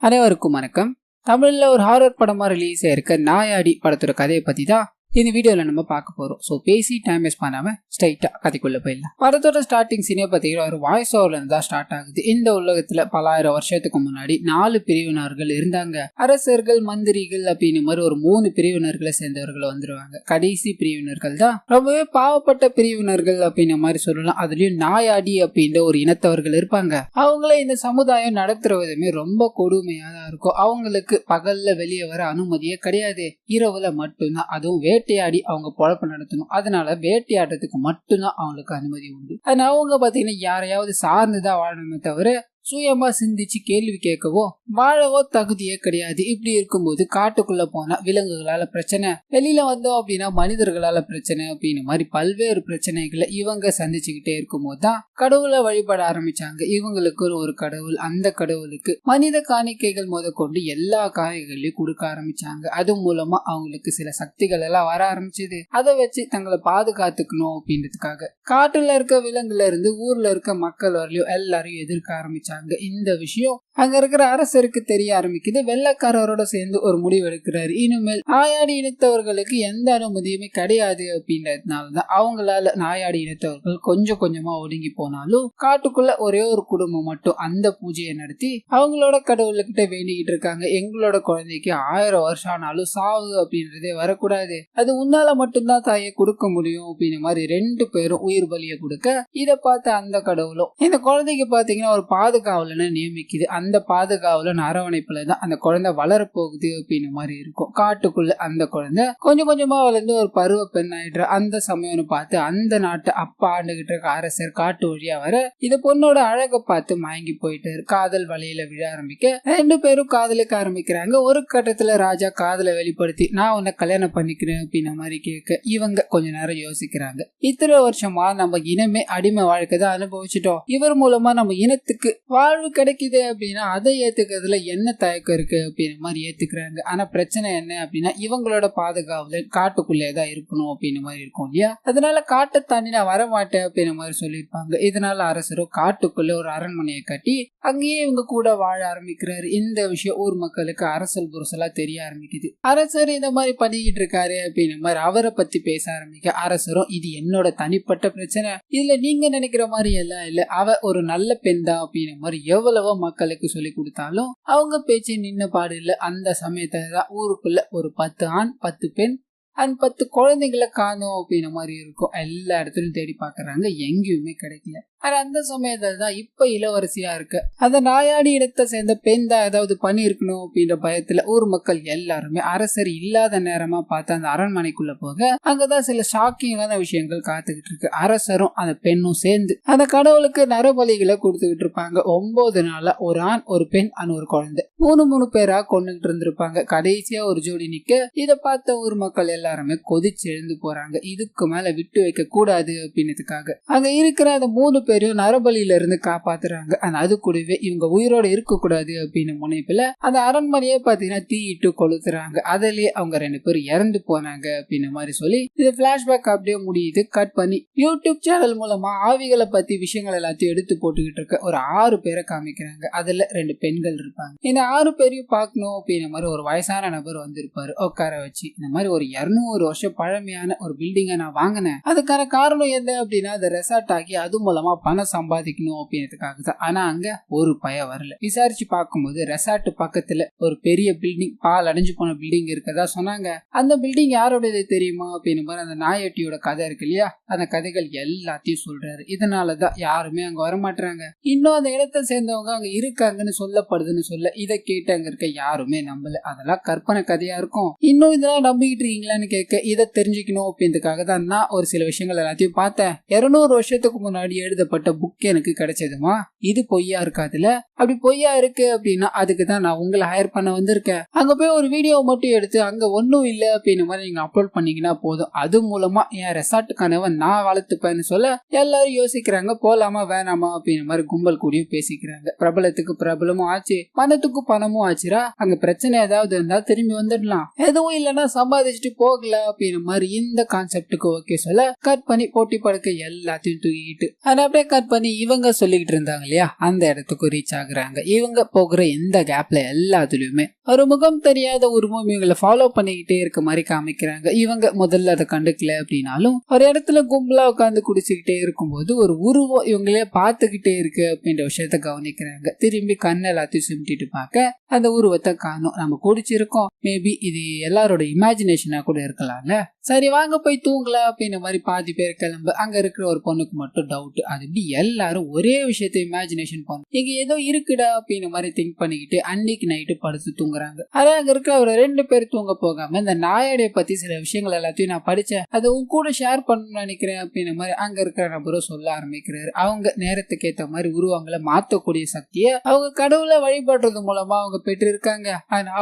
அனைவருக்கும் வணக்கம். தமிழ்ல ஒரு ஹாரர் படமா ரிலீஸ் ஆயிருக்க நாயாடி படத்தோட கதையை பத்தி தான் இந்த வீடியோல நம்ம பார்க்க போறோம். ஸோ பேசி டைம் வேஸ்ட் பண்ணாம ஸ்ட்ரைட்டா கதைக்குள்ள போயிடலாம். படத்தோட ஸ்டார்டிங் சீனே பார்த்தீங்கன்னா ஒரு வாய்ஸ் ஓவர்ல இருந்தா ஸ்டார்ட் ஆகுது. இந்த உலகத்துல பல ஆயிரம் வருஷத்துக்கு முன்னாடி 4 பிரிவினர்கள் இருந்தாங்க. அரசர்கள், மந்திரிகள் அப்படின்னு மாதிரி ஒரு 3 பிரிவினர்களை சேர்ந்தவர்கள் வந்துருவாங்க. கடைசி பிரிவினர்கள் தான் ரொம்பவே பாவப்பட்ட பிரிவினர்கள் அப்படின்ற மாதிரி சொல்லலாம். அதுலயும் நாயாடி அப்படின்ற ஒரு இனத்தவர்கள் இருப்பாங்க. அவங்கள இந்த சமுதாயம் நடத்துற விதமே ரொம்ப கொடுமையா தான் இருக்கும். அவங்களுக்கு பகல்ல வெளியே வர அனுமதியே கிடையாது. இரவுல மட்டும்தான், அதுவும் வேட்டையாடி அவங்க பொழப்ப நடத்தணும். அதனால வேட்டையாடுறதுக்கு மட்டும்தான் அவங்களுக்கு அனுமதி உண்டு. அதனால அவங்க பாத்தீங்கன்னா யாரையாவது சார்ந்துதான் வாழணுமே தவிர சுயமா சிந்திச்சு கேள்வி கேட்கவோ வாழவோ தகுதியே கிடையாது. இப்படி இருக்கும்போது காட்டுக்குள்ள போனா விலங்குகளால பிரச்சனை, வெளியில வந்தோம் அப்படின்னா மனிதர்களால பிரச்சனை அப்படின்னு மாதிரி பல்வேறு பிரச்சனைகளை இவங்க சந்திச்சுக்கிட்டே இருக்கும்போது தான் கடவுளை வழிபட ஆரம்பிச்சாங்க. இவங்களுக்கு ஒரு கடவுள், அந்த கடவுளுக்கு மனித காணிக்கைகள் முதற்கொண்டு எல்லா காணிக்கைகளையும் கொடுக்க ஆரம்பிச்சாங்க. அது மூலமா அவங்களுக்கு சில சக்திகள் எல்லாம் வர ஆரம்பிச்சது. அதை வச்சு தங்களை பாதுகாத்துக்கணும் அப்படின்றதுக்காக காட்டுல இருக்க விலங்குல இருந்து ஊர்ல இருக்க மக்கள் வரலையும் எல்லாரையும் எதிர்க்க ஆரம்பிச்சாங்க. இந்த விஷயம் அங்க இருக்கிற அரசருக்கு தெரிய ஆரம்பிக்குது. வெள்ளக்காரரோட சேர்ந்து ஒரு முடிவு எடுக்கிறாரு. இனிமேல் நாயாடி இனத்தவர்களுக்கு எந்த அனுமதியுமே கிடையாது அப்படின்றதுனாலதான் அவங்களால நாயாடி இனத்தவர்கள் கொஞ்சம் கொஞ்சமா ஒடுங்கி போனாலும் காட்டுக்குள்ள ஒரே ஒரு குடும்பம் மட்டும் அந்த பூஜையை நடத்தி அவங்களோட கடவுள்கிட்ட வேண்டிக்கிட்டு இருக்காங்க. எங்களோட குழந்தைக்கு 1000 வருஷம் ஆனாலும் சாவு அப்படின்றதே வரக்கூடாது, அது உன்னால மட்டும்தான் தாயை கொடுக்க முடியும் அப்படின்னு மாதிரி 2 பேரும் உயிர் பலியை கொடுக்க இதை பார்த்த அந்த கடவுளும் இந்த குழந்தைக்கு பாத்தீங்கன்னா ஒரு பாதுகாவலனை நியமிக்குது. அந்த பாதுகாவலன் அரவணைப்புல தான் அந்த குழந்தை வளரப்போகுது அப்படின்னு மாதிரி இருக்கும். காட்டுக்குள்ள அந்த குழந்தை கொஞ்சம் கொஞ்சமா வளர்ந்து ஒரு பருவ பெண் ஆயிடுற அந்த சமயம்னு பார்த்து அந்த நாட்டை அப்பா ஆண்டுகிட்டு இருக்க அரசர் காட்டு வழியா வர இந்த பொண்ணோட அழகை பார்த்து மயங்கி போயிட்டு காதல் வலையில விழ ஆரம்பிக்க 2 பேரும் காதலிக்க ஆரம்பிக்கிறாங்க. ஒரு கட்டத்துல ராஜா காதலை வெளிப்படுத்தி நான் உன்னை கல்யாணம் பண்ணிக்கிறேன் அப்படின்ன மாதிரி கேட்க இவங்க கொஞ்ச நேரம் யோசிக்கிறாங்க. இத்தனை வருஷமா நம்ம இனமே அடிமை வாழ்க்கை தான் அனுபவிச்சுட்டோம். இவர் மூலமா நம்ம இனத்துக்கு வாழ்வு கிடைக்குது அப்படின்னா அதை ஏத்துக்கிறதுல என்ன தயக்கம் இருக்கு அப்படின்னு மாதிரி ஏத்துக்கிறாங்க. ஆனா பிரச்சனை என்ன அப்படின்னா இவங்களோட பாதுகாவல காட்டுக்குள்ளே தான் இருக்கணும் அப்படின்னு மாதிரி இருக்கும் இல்லையா. அதனால காட்டை தாண்டி நான் வரமாட்டேன் அப்படின்னு மாதிரி சொல்லியிருப்பாங்க. இதனால அரசரும் காட்டுக்குள்ள ஒரு அரண்மனையை கட்டி அங்கேயே இவங்க கூட வாழ ஆரம்பிக்கிறாரு. இந்த விஷயம் ஊர் மக்களுக்கு அரசல் புரசலா தெரிய ஆரம்பிக்குது. அரசர் இந்த மாதிரி பண்ணிக்கிட்டு இருக்காரு அப்படின்னு மாதிரி அவரை பத்தி பேச ஆரம்பிக்க அரசரும் இது என்னோட தனிப்பட்ட பிரச்சனை, இதுல நீங்க நினைக்கிற மாதிரி எல்லாம் இல்ல, அவ ஒரு நல்ல பெண் தான் அப்படின்னு மாதிரி எவ்வளவோ மக்களுக்கு சொல்லி கொடுத்தாலும் அவங்க பேச்சு நின்ன பாடு இல்ல. அந்த சமயத்துல தான் ஊருக்குள்ள ஒரு 10 ஆண் 10 பெண் அண்ட் 10 குழந்தைகளை காணும் அப்படின்ற மாதிரி இருக்கும். எல்லா இடத்துலயும் தேடி பாக்குறாங்க, எங்கேயுமே கிடைக்கல. ஆனா அந்த சமயத்துல தான் இப்ப இளவரசியா இருக்க அந்த நாயாடி இடத்தை சேர்ந்த பெண் தான் ஏதாவது பண்ணி இருக்கணும் அப்படின்ற பயத்துல ஊர் மக்கள் எல்லாருமே அரசர் இல்லாத நேரமா பார்த்து அந்த அரண்மனைக்குள்ள போக அங்கதான் சில ஷாக்கிங்கான விஷயங்கள் காத்துக்கிட்டு இருக்கு. அரசரும் அந்த பெண்ணும் சேர்ந்து அந்த கடவுளுக்கு நரபலிகளை கொடுத்துக்கிட்டு இருப்பாங்க. 9 நாளா ஒரு ஆண், ஒரு பெண் அண்ட் ஒரு குழந்தை 3 பேரா கொண்டுகிட்டு இருந்திருப்பாங்க. கடைசியா ஒரு ஜோடி நிக்க இதை பார்த்த ஊர் மக்கள் எல்லாருமே கொதிச்சு எழுந்து போறாங்க. இதுக்கு மேல விட்டு வைக்க கூடாது அப்படின்னதுக்காக அங்க இருக்கிற அந்த 3 பேரையும் நரபலியில இருந்து காப்பாத்துறாங்க. அது கூடவே இவங்க உயிரோட இருக்க கூடாது அப்படின்னு முனைப்புல அந்த அரண்மனையே பாத்தீங்கன்னா தீயிட்டு கொளுத்துறாங்க. அதிலேயே அவங்க 2 பேரும் இறந்து போனாங்க அப்படின்னு மாதிரி சொல்லி இது பிளாஷ்பேக் அப்படியே முடியுது. கட் பண்ணி யூடியூப் சேனல் மூலமா ஆவிகளை பத்தி விஷயங்கள் எல்லாத்தையும் எடுத்து போட்டுக்கிட்டு இருக்க ஒரு 6 பேரை காமிக்கிறாங்க. அதுல 2 பெண்கள் இருப்பாங்க. இந்த 6 பேரையும் பார்க்கணும் அப்படின்ற மாதிரி ஒரு வயசான நபர் வந்திருப்பாரு. உட்கார வச்சு இந்த மாதிரி ஒரு 200 வருஷம் பழமையான ஒரு பில்டிங்கை நான் வாங்கினேன், அதுக்கான காரணம் என்ன அப்படின்னா அதை ரெசார்ட் ஆகி அது மூலமா பணம் சம்பாதிக்கணும் அப்படின்றதுக்காக தான். ஆனா அங்க ஒரு பய வரல. விசாரிச்சு பார்க்கும்போது ரெசார்ட் பக்கத்துல ஒரு பெரிய பில்டிங், பால் அடைஞ்சு போன பில்டிங் இருக்கதா சொன்னாங்க. அந்த பில்டிங் யாரோடது தெரியுமா அப்படின்னு மாதிரி அந்த நாயாட்டியோட கதை இருக்கு இல்லையா, அந்த கதைகள் எல்லாத்தையும் சொல்றாரு. இதனாலதான் யாருமே அங்க வரமாட்டாங்க. இன்னும் அந்த இடத்தை சேர்ந்தவங்க அங்க இருக்காங்கன்னு சொல்லப்படுதுன்னு சொல்ல இதை கேட்டு அங்க இருக்க யாருமே நம்பல. அதெல்லாம் கற்பனை கதையா இருக்கும். இன்னும் இதெல்லாம் நம்பிக்கிட்டு இருக்கீங்களான்னு கேட்க இதை தெரிஞ்சுக்கணும் அப்படின்றதுக்காக தான் நான் ஒரு சில விஷயங்கள் எல்லாத்தையும் பார்த்தேன். 200 வருஷத்துக்கு முன்னாடி எழுதப்பட்ட புக் எனக்கு கிடைச்சதுமா, இது பொய்யா இருக்காதுல, அப்படி பொய்யா இருக்கு அப்படின்னா அதுக்கு தான் நான் உங்களை ஹையர் பண்ண வந்திருக்கேன். அங்க போய் ஒரு வீடியோ மட்டும் எடுத்து அங்க ஒன்னும் இல்ல அப்படின்ற மாதிரி நீங்க அப்லோட் பண்ணீங்கன்னா போதும், அது மூலமா என் ரெசார்ட் கனவை நான் வளர்த்துப்பேன்னு சொல்ல எல்லாரும் யோசிக்கிறாங்க, போலாமா வேணாமா அப்படின்ற மாதிரி கும்பல் கூடியும் பேசிக்கிறாங்க. பிரபலத்துக்கு பிரபலமும் ஆச்சு, பணத்துக்கு பணமும் ஆச்சுரா. அங்க பிரச்சனை ஏதாவது இருந்தா திரும்பி வந்துடலாம், எதுவும் இல்லைன்னா சம்பாதிச்சுட்டு போகல அப்படின்ற மாதிரி இந்த கான்செப்டுக்கு ஓகே சொல்ல கட் பண்ணி போட்டி படுக்க எல்லாத்தையும் தூக்கிட்டு அதை அப்படியே கட் பண்ணி இவங்க சொல்லிக்கிட்டு இருந்தாங்க இல்லையா அந்த இடத்துக்கு ரீச் ஆக ஆகுறாங்க. இவங்க போகிற எந்த கேப்ல எல்லாத்துலயுமே ஒரு முகம் தெரியாத உருவம் இவங்களை ஃபாலோ பண்ணிக்கிட்டே இருக்க மாதிரி காமிக்கிறாங்க. இவங்க முதல்ல அதை கண்டுக்கல அப்படின்னாலும் ஒரு இடத்துல கும்பலா உட்காந்து குடிச்சுக்கிட்டே இருக்கும்போது ஒரு உருவம் இவங்களே பார்த்துக்கிட்டே இருக்கு அப்படின்ற விஷயத்த கவனிக்கிறாங்க. திரும்பி கண்ணை எல்லாத்தையும் சுமிட்டிட்டு பார்க்க அந்த உருவத்தை காணும். நம்ம குடிச்சிருக்கோம், மேபி இது எல்லாரோட இமேஜினேஷனா கூட இருக்கலாம்ல, சரி வாங்க போய் தூங்கலாம் அப்படின்ற மாதிரி பாதி பேர் கிளம்ப. அங்க இருக்கிற ஒரு பொண்ணுக்கு மட்டும் டவுட், அது எப்படி எல்லாரும் ஒரே விஷயத்த இமேஜினேஷன் பண்ணும், இங்க ஏதோ இருக்குடா அப்படின்ற மாதிரி திங்க் பண்ணிக்கிட்டு அன்னைக்கு நைட்டு படுத்து தூங்குறாங்க. அதான் அங்க இருக்கிற ஒரு 2 பேர் தூங்க போகாம இந்த நாயடைய பத்தி சில விஷயங்கள் எல்லாத்தையும் நான் படிச்சேன், அதை உன் கூட ஷேர் பண்ணணும்னு நினைக்கிறேன் அப்படின்ற மாதிரி அங்க இருக்கிற நபரும் சொல்ல ஆரம்பிக்கிறாரு. அவங்க நேரத்துக்கு ஏற்ற மாதிரி உருவங்களை மாத்தக்கூடிய சக்தியை அவங்க கடவுளை வழிபடுறது மூலமா அவங்க பெற்று இருக்காங்க.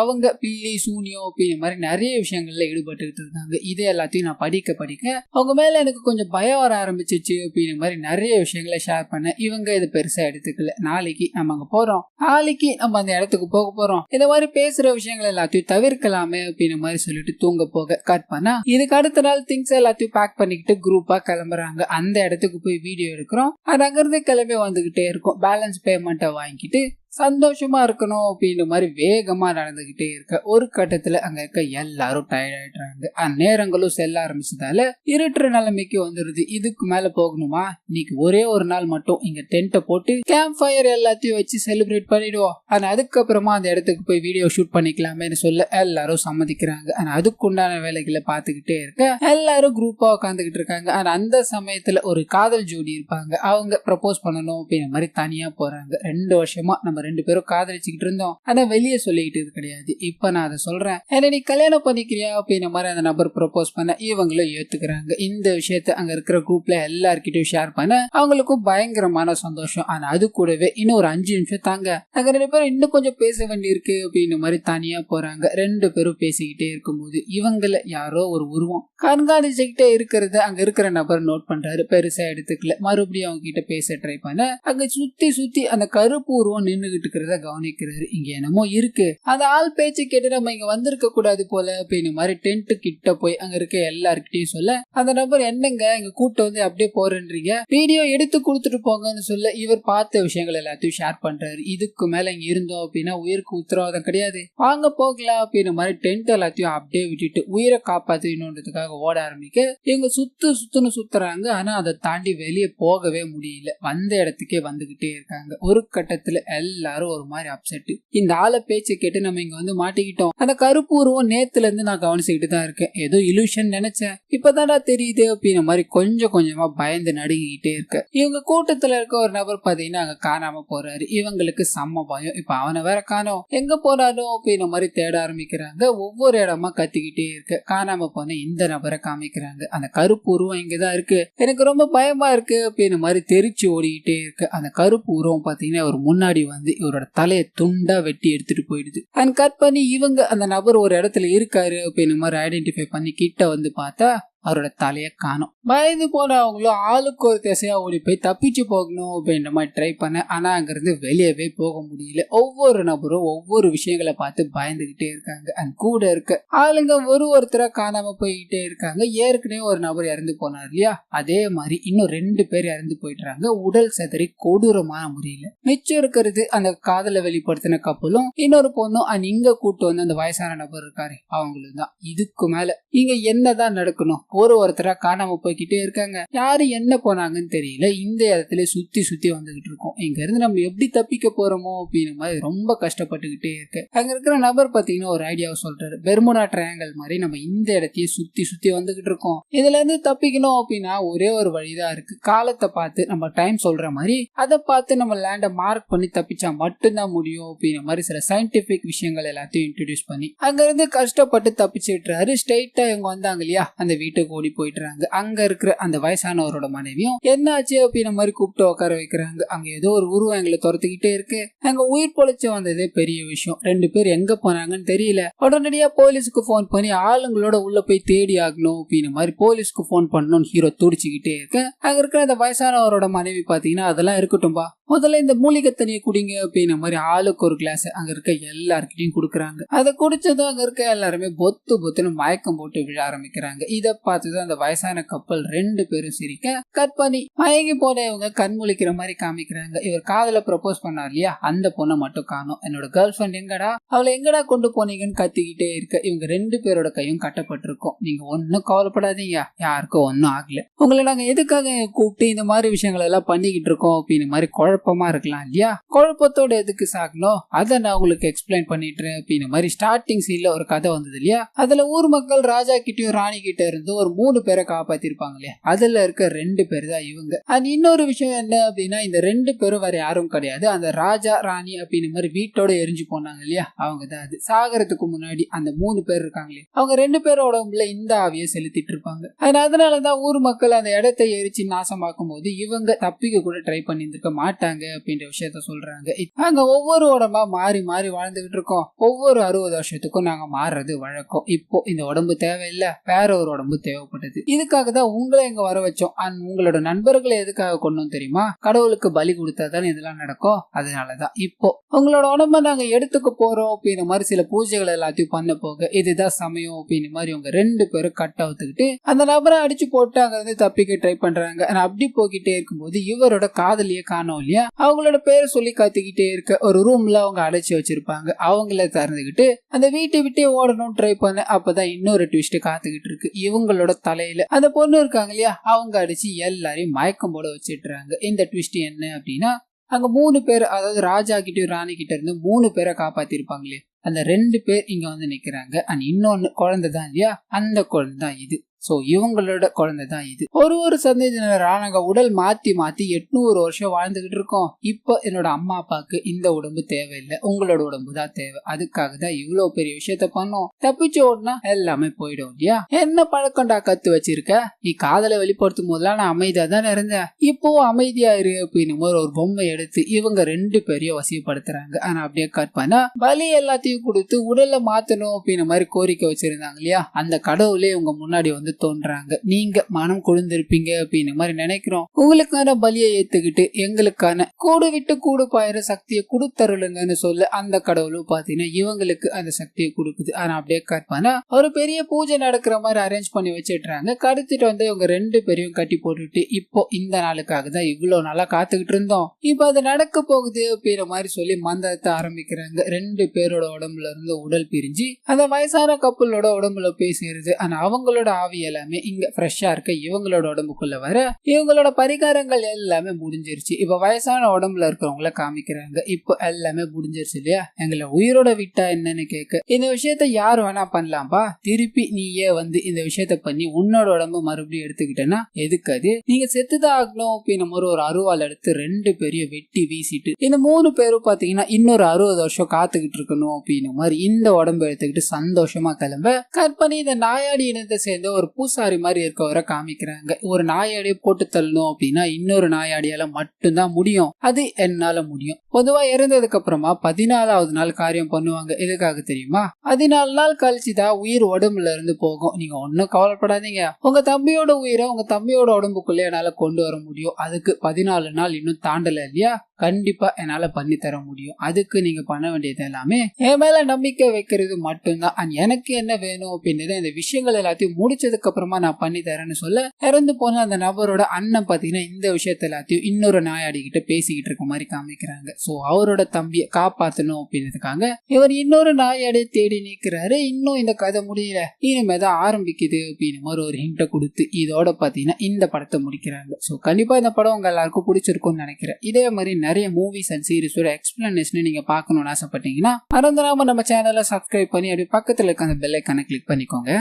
அவங்க பில்லி சூனியம் அப்படின்ற மாதிரி நிறைய விஷயங்கள்ல ஈடுபட்டு இருக்காங்க. இதே எல்லாத்தையும் நான் படிக்க அவங்க மேல எனக்கு கொஞ்சம் பயம் வர ஆரம்பிச்சிச்சு அப்படின்ற மாதிரி நிறைய விஷயங்களை ஷேர் பண்ண இவங்க இது பெருசா எடுத்துக்கல. நாளைக்கு நம்ம அங்க போறோம், நாளைக்கு நம்ம அந்த இடத்துக்கு போக போறோம், இந்த மாதிரி பேசுற விஷயங்கள் எல்லாத்தையும் தவிர்க்கலாமே அப்படின்ற மாதிரி சொல்லிட்டு தூங்க போக கட் பண்ணா இதுக்கு அடுத்த நாள் திங்ஸ் எல்லாத்தையும் பேக் பண்ணிக்கிட்டு குரூப்பா கிளம்புறாங்க. அந்த இடத்துக்கு போய் வீடியோ எடுக்கிறோம். அது அங்கிருந்து கிளம்பி வந்துகிட்டே இருக்கும். பேலன்ஸ் பேமெண்ட்டை வாங்கிட்டு சந்தோஷமா இருக்கணும் அப்படின்ற மாதிரி வேகமா நடந்துகிட்டே இருக்க ஒரு கட்டத்துல அங்க இருக்க எல்லாரும் டயர்ட் ஆயிடுறாங்க. அந்நேரங்களும் செல்ல ஆரம்பிச்சதால இருட்டுற நிலைமைக்கு வந்துருது. இதுக்கு மேல போகணுமா, இன்னைக்கு ஒரே ஒரு நாள் மட்டும் இங்க டென்ட்டை போட்டு கேம்ப் ஃபயர் எல்லாத்தையும் வச்சு செலிப்ரேட் பண்ணிடுவோம், ஆனா அதுக்கப்புறமா அந்த இடத்துக்கு போய் வீடியோ ஷூட் பண்ணிக்கலாமேன்னு சொல்ல எல்லாரும் சம்மதிக்கிறாங்க. ஆனா அதுக்குண்டான வேலைகளை பார்த்துக்கிட்டே இருக்க எல்லாரும் குரூப்பா உட்காந்துக்கிட்டு இருக்காங்க. ஆனா அந்த சமயத்துல ஒரு காதல் ஜோடி இருப்பாங்க, அவங்க ப்ரப்போஸ் பண்ணணும் அப்படின்ற மாதிரி தனியா போறாங்க. 2 வருஷமா நம்ம 2 பேரும் காதலிச்சுக்கிட்டு இருந்தோம், ஆனா வெளியே சொல்லிக்கிட்டு கிடையாது, இப்ப நான் அதை சொல்றேன், என்ன நீ கல்யாணம் பண்ணிக்கிறியா அப்படின்ற மாதிரி அந்த நபர் ப்ரப்போஸ் பண்ண இவங்களும் ஏத்துக்கிறாங்க. இந்த விஷயத்த அங்க இருக்கிற குரூப்ல எல்லார்கிட்டயும் ஷேர் பண்ண அவங்களுக்கும் பயங்கரமான சந்தோஷம். ஆனா அது கூடவே இன்னும் ஒரு 5 நிமிஷம் தாங்க, அங்க 2 பேரும் இன்னும் கொஞ்சம் பேச வேண்டி இருக்கு அப்படின்ற மாதிரி தனியா போறாங்க. 2 பேரும் பேசிக்கிட்டே இருக்கும்போது இவங்கள யாரோ ஒரு உருவம் கண்காணிச்சுக்கிட்டே இருக்கிறத அங்க இருக்கிற நபர் நோட் பண்றாரு. பெருசா எடுத்துக்கல. மறுபடியும் அவங்க கிட்ட பேச ட்ரை பண்ண அங்க சுத்தி சுத்தி அந்த கருப்பு உருவம் நின்னுகிட்டு இருக்கிறத கவனிக்கிறாரு. இங்க என்னமோ இருக்கு, அந்த ஆள் பேச்சு கேட்டு நம்ம இங்க வந்திருக்க கூடாது போல அப்படின்னு மாதிரி டென்ட் கிட்ட போய் அங்க இருக்க எல்லார்கிட்டையும் சொல்ல அந்த நபர் என்னங்க இங்க கூட்டம் வந்து அப்படியே போறேன்றீங்க, வீடியோ எடுத்து கொடுத்துட்டு போங்கன்னு சொல்ல இவர் பார்த்த விஷயங்கள் எல்லாத்தையும் ஷேர் பண்றாரு. இதுக்கு மேல இங்க இருந்தோம் அப்படின்னா உயிருக்கு உத்தரவாதம் கிடையாது, வாங்க போகலாம் அப்படின்னு மாதிரி டென்ட் எல்லாத்தையும் அப்படியே விட்டுட்டு உயிரை காப்பாற்றணுன்றதுக்காக ஓட ஆரம்பிக்க இவங்க சுத்துன்னு சுத்துறாங்க. ஆனா அதை தாண்டி வெளியே போகவே முடியல. வந்த இடத்துக்கே வந்துகிட்டே இருக்காங்க. ஒரு கட்டத்துல எல்லாரும் ஒரு மாதிரி அப்செட், இந்த ஆளை பேச்சு கேட்டு நம்ம இங்க வந்து மாட்டிக்கிட்டோம், அந்த கருப்பு உருவம் நேத்துல இருந்து நான் கவனிச்சுக்கிட்டு தான் இருக்கேன், ஏதோ இலூஷன் நினைச்சேன், இப்பதான்டா தெரியுது அப்படின்ற மாதிரி கொஞ்சம் கொஞ்சமா பயந்து நடுங்கிட்டே இருக்க இவங்க கூட்டத்துல இருக்க ஒரு நபர் பாத்தீங்கன்னா அங்க காணாம போறாரு. இவங்களுக்கு செம்ம பயம், இப்ப அவனை வேற காணோம், எங்க போறானோ அப்படின்ற மாதிரி தேட ஆரம்பிக்கிறாங்க. ஒவ்வொரு இடமா கத்திக்கிட்டே இருக்க காணாம போன இந்த நபரை காமிக்கிறாங்க. அந்த கருப்பு உருவம் இங்கதான் இருக்கு, எனக்கு ரொம்ப பயமா இருக்கு அப்படின்னு மாதிரி தெரிச்சு ஓடிக்கிட்டே இருக்கு. அந்த கருப்பு உருவம் பாத்தீங்கன்னா ஒரு முன்னாடி வந்து இவரோட தலையை துண்டா வெட்டி எடுத்துட்டு போயிடுது. அண்ட் கட் பண்ணி இவங்க அந்த நபர் ஒரு இடத்துல இருக்காரு அப்படின்னு மாதிரி ஐடென்டிஃபை பண்ணி கிட்ட வந்து பார்த்தா அவரோட தலையை காணும். பயந்து போன அவங்களும் ஆளுக்கு ஒரு திசையா ஓடி போய் தப்பிச்சு போகணும் அப்படின்ற மாதிரி ட்ரை பண்ண, ஆனா அங்கிருந்து வெளியவே போக முடியல. ஒவ்வொரு நபரும் ஒவ்வொரு விஷயங்களை பார்த்து பயந்துகிட்டே இருக்காங்க. அண்ட் கூட இருக்க ஆளுங்க ஒருத்தரா காணாம போய்கிட்டே இருக்காங்க. ஏற்கனவே ஒரு நபர் இறந்து போனார் இல்லையா, அதே மாதிரி இன்னும் 2 பேர் இறந்து போயிடுறாங்க, உடல் செதறி கொடூரமான முறையில. மிச்சம் இருக்கிறது அந்த காதலை வெளிப்படுத்தின கப்பலும் இன்னொரு பொண்ணும் அண்ட் இங்க கூட்டு வந்து அந்த வயசான நபர் இருக்காரு அவங்களும் தான். இதுக்கு மேல இங்க என்னதான் நடக்கணும், ஒருத்தரா காணாம போய்கிட்டே இருக்காங்க, யாரு என்ன போனாங்கன்னு தெரியல. இந்த இடத்துல சுத்தி வந்துகிட்டு இருக்கோம், இங்க இருந்து நம்ம எப்படி தப்பிக்க போறோமோ அப்படின்னு மாதிரி ரொம்ப கஷ்டப்பட்டுக்கிட்டே இருக்கு. அங்க இருக்கிற நபர் பாத்தீங்கன்னா ஒரு ஐடியாவை சொல்றாரு, பெர்முடா ட்ரையாங்கிள் மாதிரி நம்ம இந்த இடத்தையே சுத்தி வந்துகிட்டு இருக்கோம், இதுல இருந்து தப்பிக்கணும் அப்படின்னா ஒரே ஒரு வழிதான் இருக்கு, காலத்தை பார்த்து நம்ம டைம் சொல்ற மாதிரி அதை பார்த்து நம்ம லேண்ட மார்க் பண்ணி தப்பிச்சா மட்டும்தான் முடியும் அப்படின்ற மாதிரி சில சயின்டிபிக் விஷயங்கள் எல்லாத்தையும் இன்ட்ரோடியூஸ் பண்ணி அங்க இருந்து கஷ்டப்பட்டு தப்பிச்சுட்டுறாரு. ஸ்ட்ரெயிட்டா இவங்க வந்தாங்க இல்லையா அந்த வீட்டுக்கு ஓடி போயிட்டுறாங்க. அங்க இருக்கிற அந்த வயசானவரோட மனைவியும் என்னாச்சு அப்படின்ற மாதிரி கூப்பிட்டு உட்கார வைக்கிறாங்க. அங்க ஏதோ ஒரு உருவம் எங்களை துரத்துக்கிட்டே இருக்கு, அங்க உயிர் பொழைச்சு வந்ததே பெரிய விஷயம், 2 பேர் எங்க போனாங்கன்னு தெரியல, உடனடியா போலீஸுக்கு போன் பண்ணி ஆளுங்களோட உள்ள போய் தேடி ஆகணும் அப்படின்ற மாதிரி போலீஸ்க்கு போன் பண்ணணும்னு ஹீரோ துடிச்சுக்கிட்டே இருக்கு. அங்க இருக்கிற அந்த வயசானவரோட மனைவி பாத்தீங்கன்னா அதெல்லாம் இருக்கட்டும்பா, முதல்ல இந்த மூலிகை தண்ணியை குடிங்க அப்படின்ற மாதிரி ஆளுக்கு ஒரு கிளாஸ் அங்க இருக்க எல்லார்கிட்டையும் கொடுக்குறாங்க. அதை குடிச்சதும் அங்க இருக்க எல்லாருமே பொத்துன்னு மயக்கம் போட்டு விழ ஆரம்பிக்கிறாங்க. இதை பார்த்ததும் அந்த வயசான கப்பல் 2 பேரும் சிரிக்க கட் பண்ணி மயங்கி போன இவங்க கண் முழிக்கிற மாதிரி காமிக்கிறாங்க. இவர் காதல ப்ரப்போஸ் பண்ணார் இல்லையா, அந்த பொண்ணை மட்டும் காணோம். என்னோட கேர்ள் ஃபிரெண்ட் எங்கடா, அவளை எங்கடா கொண்டு போனீங்கன்னு கத்திக்கிட்டே இருக்க. இவங்க 2 பேரோட கையும் கட்டப்பட்டிருக்கும். நீங்க ஒன்னும் கவலைப்படாதீங்க, யாருக்கும் ஒன்னும் ஆகல. உங்களை நாங்க எதுக்காக கூப்பிட்டு இந்த மாதிரி விஷயங்கள் எல்லாம் பண்ணிக்கிட்டு இருக்கோம் அப்படின்னு மாதிரி குழப்பமா இருக்கலாம் இல்லையா, குழப்பத்தோட எதுக்கு சாகணும், அதை நான் உங்களுக்கு எக்ஸ்பிளைன் பண்ணிட்டுறேன் அப்படின்னு மாதிரி ஸ்டார்டிங் சீன்ல ஒரு கதை வந்தது இல்லையா. அதுல ஊர் மக்கள் ராஜா கிட்டயும் ராணி கிட்ட இருந்து ஒரு 3 பேரை காப்பாத்திருப்பாங்க இல்லையா, அதுல இருக்க 2 பேர் தான் இவங்க. அண்ட் இன்னொரு விஷயம் என்ன அப்படின்னா, இந்த 2 பேரும் வேற யாரும் கிடையாது, அந்த ராஜா ராணி அப்படின்னு மாதிரி வீட்டோட எரிஞ்சு போனாங்க இல்லையா, அவங்க தான் அது. சாகரத்துக்கு முன்னாடி அந்த 3 பேர் இருக்காங்களே, அவங்க 2 பேரோட உடம்புல இந்த ஆவியை செலுத்திட்டு இருப்பாங்க. அதனாலதான் ஊர் மக்கள் அந்த இடத்தை எரிச்சு நாசமாக்கும் போது இவங்க தப்பிக்க கூட ட்ரை பண்ணிருக்க மாட்டாங்க அப்படின்ற விஷயத்த சொல்றாங்க. நாங்க ஒவ்வொரு உடம்பா மாறி மாறி வாழ்ந்துகிட்டு இருக்கோம், ஒவ்வொரு 60 வருஷத்துக்கும் நாங்க மாறுறது வழக்கம். இப்போ இந்த உடம்பு தேவையில்லை, வேற ஒரு உடம்பு தேவைப்பட்டது. இதுக்காக தான் உங்களை இங்க வர வச்சோம். அண்ட் உங்களோட நண்பர்களை எதுக்காக கொண்டோம் தெரியுமா, கடவுளுக்கு பலி கொடுத்தாதான் இதெல்லாம் நடக்கும். அதனாலதான் இப்போ உங்களோட உடம்ப நாங்க எடுத்துக்க போறோம் அப்படின்ற மாதிரி சில பூஜைகள் எல்லாத்தையும் பண்ண போக இதுதான் சமயம் அப்படின்னு மாதிரி உங்க 2 பேரும் கட் அவுத்துக்கிட்டு அந்த நபரை அடிச்சு போட்டு அங்க இருந்து தப்பிக்க ட்ரை பண்றாங்க. அப்படி போய்கிட்டே இருக்கும்போது இவரோட காதலிய காணோம் இல்லையா, அவங்களோட பேரை சொல்லி காத்துக்கிட்டே இருக்க ஒரு ரூம்ல அவங்க அடைச்சி வச்சிருப்பாங்க. அவங்கள திறந்துகிட்டு அந்த வீட்டை விட்டே ஓடணும் ட்ரை பண்ண. அப்பதான் இன்னொரு ட்விஸ்ட் காத்துக்கிட்டு இருக்கு. இவங்களோட தலையில அந்த பொண்ணு இருக்காங்க இல்லையா, அவங்க அடிச்சு எல்லாரையும் மயக்கம் போட வச்சிடுறாங்க. இந்த ட்விஸ்ட் என்ன அப்படின்னா, அங்க 3 பேர், அதாவது ராஜா கிட்ட ராணி கிட்ட இருந்து 3 பேரை காப்பாத்திருப்பாங்களே, அந்த 2 பேர் இங்க வந்து நிக்கிறாங்க. அண்ட் இன்னொன்னு குழந்தை தான் இல்லையா, அந்த குழந்தை தான் இது. சோ இவங்களோட குழந்தை தான் இது. ஒரு சந்ததியினரா நாங்க உடல் மாத்தி மாத்தி 800 வருஷம் வாழ்ந்துகிட்டு இருக்கோம். இப்போ என்னோட அம்மா அப்பாவுக்கு இந்த உடம்பு தேவையில்லை, உங்களோட உடம்பு தான் தேவை. அதுக்காக தான் இவ்வளவு பெரிய விஷயத்த பண்ணோம். தப்பிச்சு ஓடுனா எல்லாமே போயிடும் இல்லையா. என்ன பழக்கம்டா கத்து வச்சிருக்க, நீ காதலை வெளிப்படுத்தும் போதெல்லாம் நான் அமைதியா தான் இருந்தேன், இப்போவும் அமைதியா இரு அப்படின்னு ஒரு பொம்மை எடுத்து இவங்க 2 பேரையும் வசிப்படுத்துறாங்க. ஆனா அப்படியே கட் பண்ணா பலி எல்லாத்தையும் கொடுத்து உடலை மாத்தணும் அப்படின்னு மாதிரி கோரிக்கை வச்சிருந்தாங்க இல்லையா, அந்த கடவுளே உங்க முன்னாடி வந்து தோன்றாங்க. நீங்க மனம் குளிர்ந்திருப்பீங்க அப்படின்னு மாதிரி நினைக்கிறோம். உங்களுக்கான பலியை ஏத்துக்கிட்டு எங்களுக்கான கூடு விட்டு கூடு பாயிற சக்தியை கொடுத்தருளுங்கன்னு சொல்ல அந்த கடவுளும் பாத்தீங்கன்னா இவங்களுக்கு அந்த சக்தியை கொடுக்குது. ஆனா அப்படியே கட் பண்ணா ஒரு பெரிய பூஜை நடக்கிற மாதிரி அரேஞ்ச் பண்ணி வச்சிடுறாங்க. கடத்திட்டு வந்து இவங்க 2 பேரையும் கட்டி போட்டுட்டு இப்போ இந்த நாளுக்காக தான் இவ்வளவு நாளா காத்துக்கிட்டு இருந்தோம், இப்ப அது நடக்க போகுது அப்படின்ற மாதிரி சொல்லி மந்திரத்தை ஆரம்பிக்கிறாங்க. 2 பேரோட உடம்புல இருந்து உடல் பிரிஞ்சு அந்த வயசான கப்பலோட உடம்புல போய் சேருது. ஆனா அவங்களோட ஆவி எல்லாமே இங்க ஃப்ரெஷ்ஷா இருக்க இவங்களோட உடம்புக்குள்ள வர இவங்களோட பரிகாரங்கள் எல்லாமே முடிஞ்சிருச்சு. இப்ப வயசான உடம்புல இருக்கிறவங்கள காமிக்கிறாங்க. இப்போ எல்லாமே முடிஞ்சிருச்சு இல்லையா, எங்களை உயிரோட விட்டா என்னன்னு கேட்க இந்த விஷயத்த யார் வேணா பண்ணலாம்பா, திருப்பி நீயே வந்து இந்த விஷயத்த பண்ணி உன்னோட உடம்பு மறுபடியும் எடுத்துக்கிட்டேன்னா எதுக்கு, அது நீங்க செத்துதான் ஆகணும் அப்படின்னு ஒரு அருவாள் எடுத்து 2 பேரையும் வெட்டி வீசிட்டு இந்த 3 பேரும் பாத்தீங்கன்னா இன்னொரு 60 வருஷம் காத்துக்கிட்டு இருக்கணும் அப்படின்னு மாதிரி இந்த உடம்பு எடுத்துக்கிட்டு சந்தோஷமா கிளம்ப கட் பண்ணி இந்த நாயாடி இனத்தை சேர்ந்த ஒரு பூசாரி மாதிரி இருக்கவரை காமிக்கிறாங்க. ஒரு நாயாடியை போட்டு தள்ளணும் அப்படின்னா இன்னொரு நாயாடியால மட்டும்தான் முடியும், அது என்னால முடியும். பொதுவா இறந்ததுக்கு அப்புறமா 14வது நாள் காரியம் பண்ணுவாங்க. எதுக்காக தெரியுமா, 14 நாள் கழிச்சுதான் உயிர் உடம்புல இருந்து போகும். நீங்க ஒன்னும் கவலைப்படாதீங்க, உங்க தம்பியோட உயிரை உங்க தம்பியோட உடம்புக்குள்ளே என்னால கொண்டு வர முடியும். அதுக்கு 14 நாள் இன்னும் தாண்டல இல்லையா, கண்டிப்பா என்னால பண்ணி தர முடியும். அதுக்கு நீங்க பண்ண வேண்டியது எல்லாமே என் மேல நம்பிக்கை வைக்கிறது மட்டும்தான். அண்ட் எனக்கு என்ன வேணும் அப்படின்றது இந்த விஷயங்கள் எல்லாத்தையும் முடிச்சதுக்கு அப்புறமா நான் பண்ணி தரேன்னு சொல்ல இறந்து போன அந்த நபரோட அண்ணன் பாத்தீங்கன்னா இந்த விஷயத்த எல்லாத்தையும் இன்னொரு நாயாடி கிட்ட பேசிக்கிட்டு இருக்க மாதிரி காமிக்கிறாங்க. சோ அவரோட தம்பியை காப்பாத்தணும் அப்படின்றதுக்காக இவர் இன்னொரு நாயாடியை தேடி நிற்கிறாரு. இன்னும் இந்த கதை முடியல, இனிமேதான் ஆரம்பிக்குது அப்படின்னு ஒரு ஹிண்ட்டை கொடுத்து இதோட பாத்தீங்கன்னா இந்த படத்தை முடிக்கிறாங்க. சோ கண்டிப்பா இந்த படம் உங்க எல்லாருக்கும் பிடிச்சிருக்கும்னு நினைக்கிறேன். இதே மாதிரி நிறைய மூவிஸ் அண்ட் சீரிஸோட எக்ஸ்பிளனேஷன் நீங்க பார்க்கணும்னு ஆசைப்பட்டீங்கன்னா மறந்துடாம நம்ம சேனலை சப்ஸ்கிரைப் பண்ணி அப்படி பக்கத்துல இருக்க அந்த பெல் ஐகானை கிளிக் பண்ணிக்கோங்க.